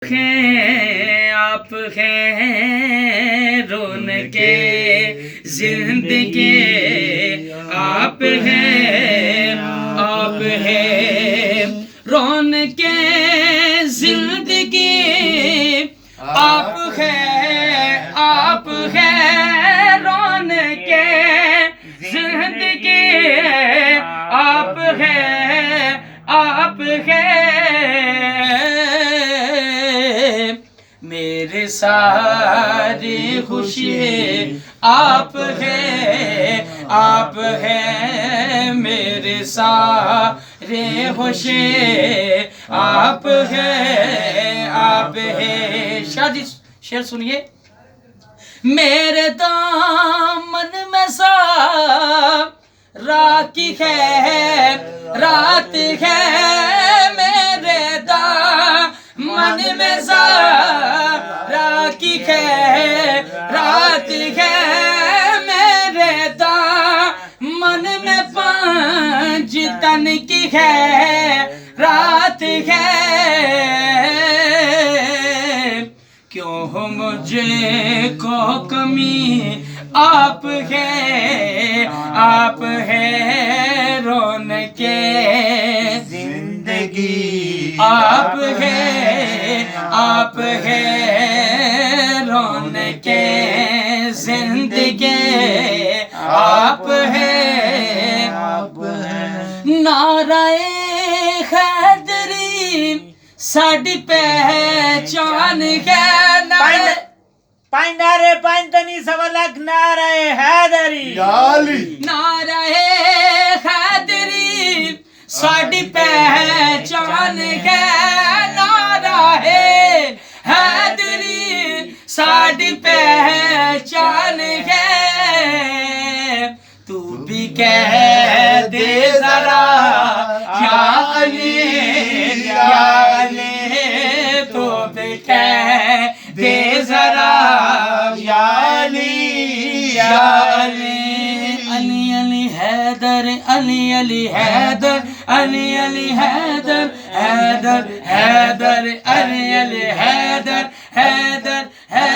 ہیں آپ ہیں رونق زندگی آپ ہیں رونق زندگی آپ ہیں رونق زندگی آپ ہیں میرے ساری خوشی آپ ہیں میرے سارے خوشی آپ ہیں شاہ جی شعر سنیے میرے دامن میں رات ہے میرے دامن میں رات ہے میرے دامن میں پانچ تن کی ہے رات ہے کیوں ہو مجھے کو کمی آپ ہیں رونق زندگی آپ ہیں رونق زندگی آپ ہیں نعرہ حیدری ساڈی پہچان ہے پائنڈارے پائنتنی سوالک نعرہ حیدری نعرہ حیدری ساڈی پہچان ہے نعرہ حیدری ساڈی پہچان ہے تو بھی کہہ دے ذرا یا علی تو بھی کہہ دے ذرا یا علی علی حیدر علی حیدر علی حیدر علی حیدر